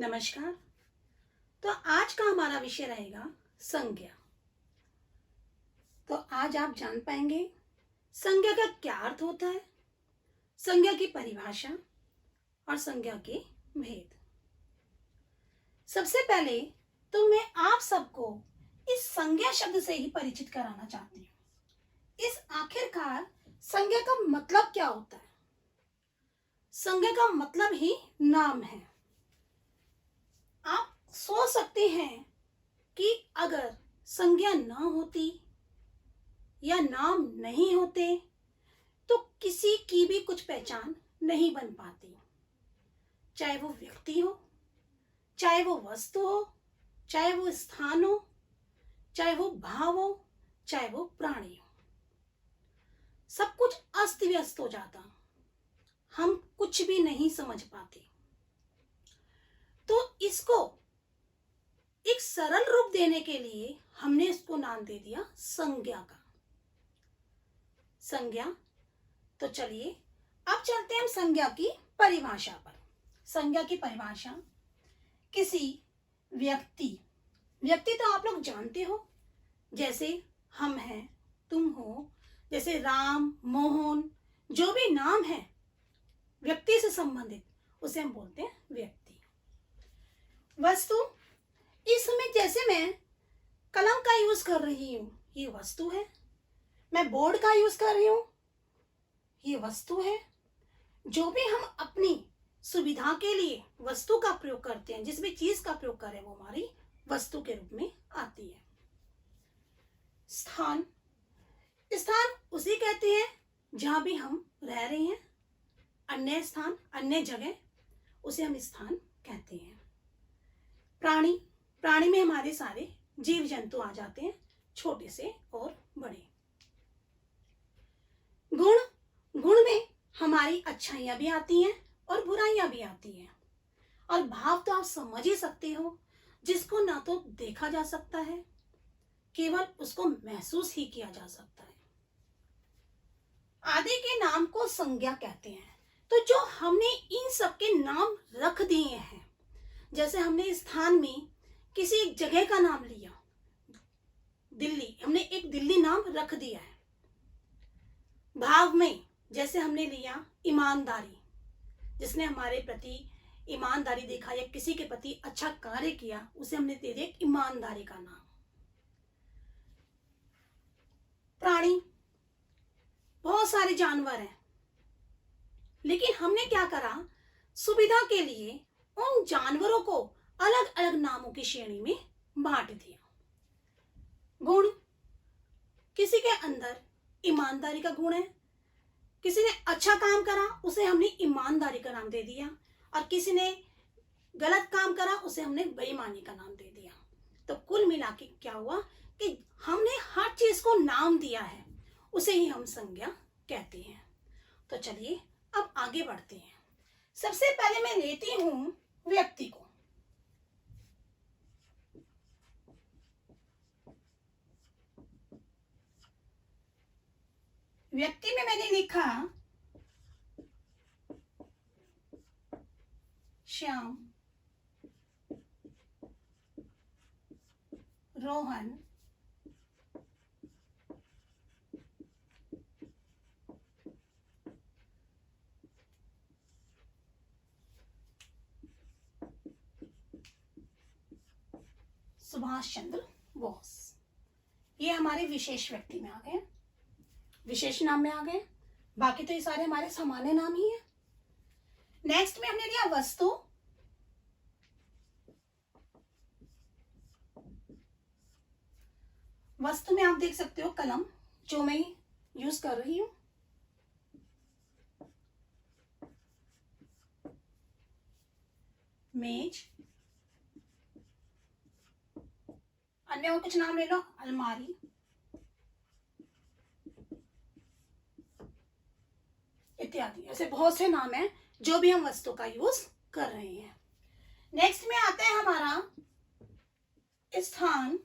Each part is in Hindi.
नमस्कार। तो आज का हमारा विषय रहेगा संज्ञा। तो आज आप जान पाएंगे संज्ञा का क्या अर्थ होता है, संज्ञा की परिभाषा और संज्ञा के भेद। सबसे पहले तो मैं आप सबको इस संज्ञा शब्द से ही परिचित कराना चाहती हूँ। इस आखिरकार संज्ञा का मतलब क्या होता है? संज्ञा का मतलब ही नाम है। आप सोच सकते हैं कि अगर संज्ञा ना होती या नाम नहीं होते तो किसी की भी कुछ पहचान नहीं बन पाती, चाहे वो व्यक्ति हो, चाहे वो वस्तु हो, चाहे वो स्थान हो, चाहे वो भाव हो, चाहे वो प्राणी हो। सब कुछ अस्त व्यस्त हो जाता, हम कुछ भी नहीं समझ पाते। तो इसको एक सरल रूप देने के लिए हमने इसको नाम दे दिया संज्ञा का। संज्ञा। तो चलिए अब चलते हैं हम संज्ञा की परिभाषा पर। संज्ञा की परिभाषा किसी व्यक्ति तो आप लोग जानते हो, जैसे हम हैं, तुम हो, जैसे राम, मोहन, जो भी नाम है व्यक्ति से संबंधित उसे हम बोलते हैं व्यक्ति। वस्तु, इस समय जैसे मैं कलम का यूज कर रही हूं, ये वस्तु है। मैं बोर्ड का यूज कर रही हूं, ये वस्तु है। जो भी हम अपनी सुविधा के लिए वस्तु का प्रयोग करते हैं, जिस भी चीज का प्रयोग करें, वो हमारी वस्तु के रूप में आती है। स्थान, स्थान उसे कहते हैं जहां भी हम रह रहे हैं। अन्य स्थान, अन्य जगह, उसे हम स्थान कहते हैं। प्राणी, प्राणी में हमारे सारे जीव जंतु आ जाते हैं, छोटे से और बड़े। गुण, गुण में हमारी अच्छाइयां भी आती हैं और बुराइयां भी आती हैं। और भाव तो आप समझ ही सकते हो, जिसको ना तो देखा जा सकता है, केवल उसको महसूस ही किया जा सकता है। आदि के नाम को संज्ञा कहते हैं। तो जो हमने इन सब के नाम रख दिए हैं, जैसे हमने स्थान में किसी एक जगह का नाम लिया, दिल्ली, हमने एक दिल्ली नाम रख दिया है। भाव में जैसे हमने लिया ईमानदारी, जिसने हमारे प्रति ईमानदारी दिखाई या किसी के प्रति अच्छा कार्य किया, उसे हमने दे दिया ईमानदारी का नाम। प्राणी, बहुत सारे जानवर हैं, लेकिन हमने क्या करा, सुविधा के लिए उन जानवरों को अलग अलग नामों की श्रेणी में बांट दिया। गुण, किसी के अंदर ईमानदारी का गुण है, किसी ने अच्छा काम करा, उसे हमने ईमानदारी का नाम दे दिया, और किसी ने गलत काम करा, उसे हमने बेईमानी का नाम दे दिया। तो कुल मिला के क्या हुआ कि हमने हर चीज को नाम दिया है, उसे ही हम संज्ञा कहते हैं। तो चलिए अब आगे बढ़ते हैं। सबसे पहले मैं लेती हूं व्यक्ति को। व्यक्ति में मैंने लिखा श्याम, रोहन, सुभाष चंद्र बोस। ये हमारे विशेष व्यक्ति में आ गए, विशेष नाम में आ गए। बाकी तो ये सारे हमारे सामान्य नाम ही है। नेक्स्ट में हमने लिया वस्तु। वस्तु में आप देख सकते हो कलम, जो मैं यूज कर रही हूं। मेज, अन्य और कुछ नाम ले लो, अलमारी, इत्यादि। ऐसे बहुत से नाम हैं जो भी हम वस्तु का यूज कर रहे हैं। नेक्स्ट में आता है हमारा स्थान।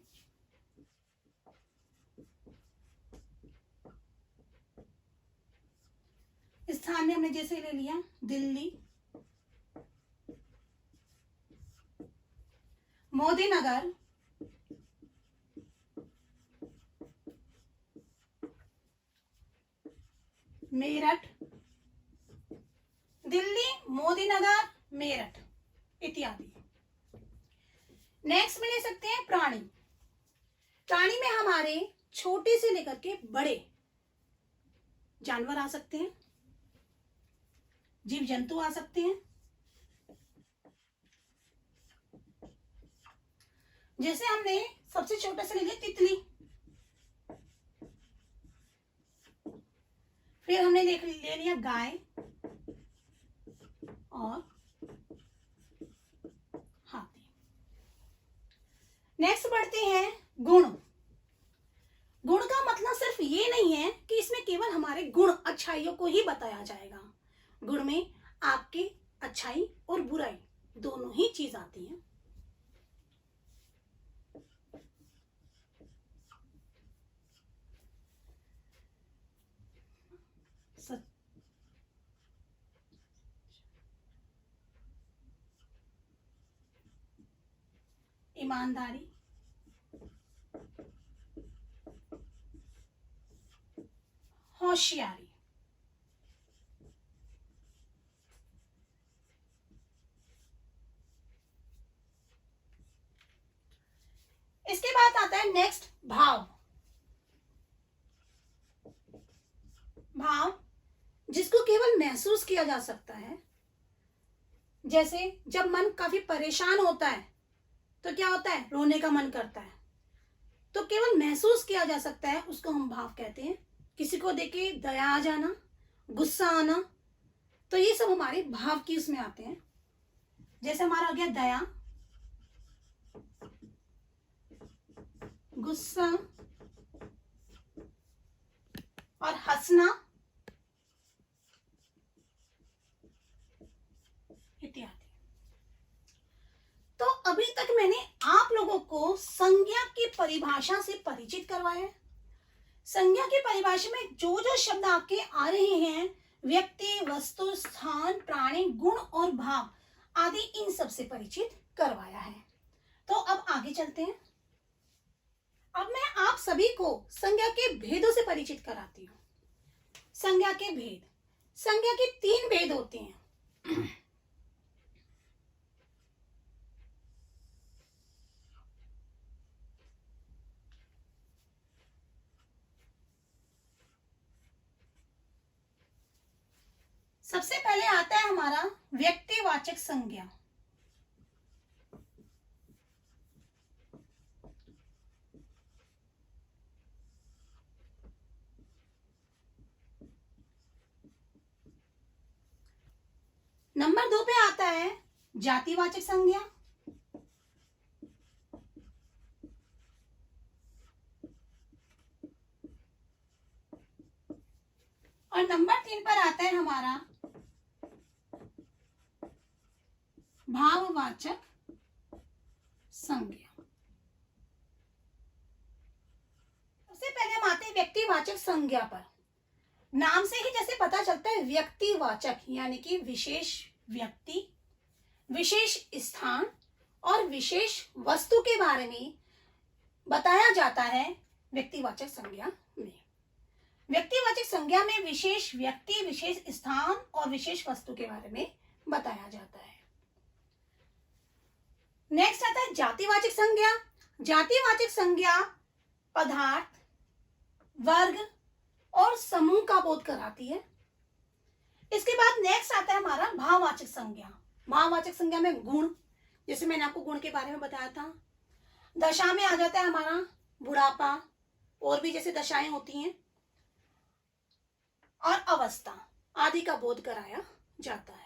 स्थान में हमने जैसे ले लिया दिल्ली, मोदी नगर, मेरठ, दिल्ली, मोदी नगर, मेरठ इत्यादि। नेक्स्ट में ले सकते हैं प्राणी। प्राणी में हमारे छोटे से लेकर के बड़े जानवर आ सकते हैं, जीव जंतु आ सकते हैं। जैसे हमने सबसे छोटा से ले लिया तितली, फिर हमने ले लिया गाय और हाथी। नेक्स्ट बढ़ते हैं गुण। गुण का मतलब सिर्फ ये नहीं है कि इसमें केवल हमारे गुण अच्छाइयों को ही बताया जाएगा। गुण में आपकी अच्छाई और बुराई दोनों ही चीज आती हैं। ईमानदारी, होशियारी, इसके बाद आता है नेक्स्ट भाव। भाव जिसको केवल महसूस किया जा सकता है। जैसे जब मन काफी परेशान होता है तो क्या होता है, रोने का मन करता है, तो केवल महसूस किया जा सकता है, उसको हम भाव कहते हैं। किसी को देखे दया आ जाना, गुस्सा आना, तो ये सब हमारे भाव की उसमें आते हैं। जैसे हमारा हो गया दया, गुस्सा और हंसना इत्यादि। तो अभी तक मैंने आप लोगों को संज्ञा की परिभाषा से परिचित करवाया है। संज्ञा की परिभाषा में जो जो शब्द आपके आ रहे हैं, व्यक्ति, वस्तु, स्थान, प्राणी, गुण और भाव आदि, इन सब से परिचित करवाया है। तो अब आगे चलते हैं। अब मैं आप सभी को संज्ञा के भेदों से परिचित कराती हूँ। संज्ञा के भेद। संज्ञा के 3 भेद होते हैं। सबसे पहले आता है हमारा व्यक्तिवाचक संज्ञा। नंबर 2 पे आता है जातिवाचक संज्ञा। और नंबर 3 पर आता है हमारा भाववाचक संज्ञा। सबसे पहले हम आते हैं व्यक्तिवाचक संज्ञा पर। नाम से ही जैसे पता चलता है, व्यक्तिवाचक यानी कि विशेष व्यक्ति, विशेष स्थान और विशेष वस्तु के बारे में बताया जाता है व्यक्तिवाचक संज्ञा में। व्यक्तिवाचक संज्ञा में विशेष व्यक्ति, विशेष स्थान और विशेष वस्तु के बारे में बताया जाता है। नेक्स्ट आता है जातिवाचक संज्ञा। जातिवाचक संज्ञा पदार्थ, वर्ग और समूह का बोध कराती है। इसके बाद नेक्स्ट आता है हमारा भाववाचक संज्ञा। भाववाचक संज्ञा में गुण, जैसे मैंने आपको गुण के बारे में बताया था। दशा में आ जाता है हमारा बुढ़ापा, और भी जैसे दशाएं होती हैं, और अवस्था आदि का बोध कराया जाता है।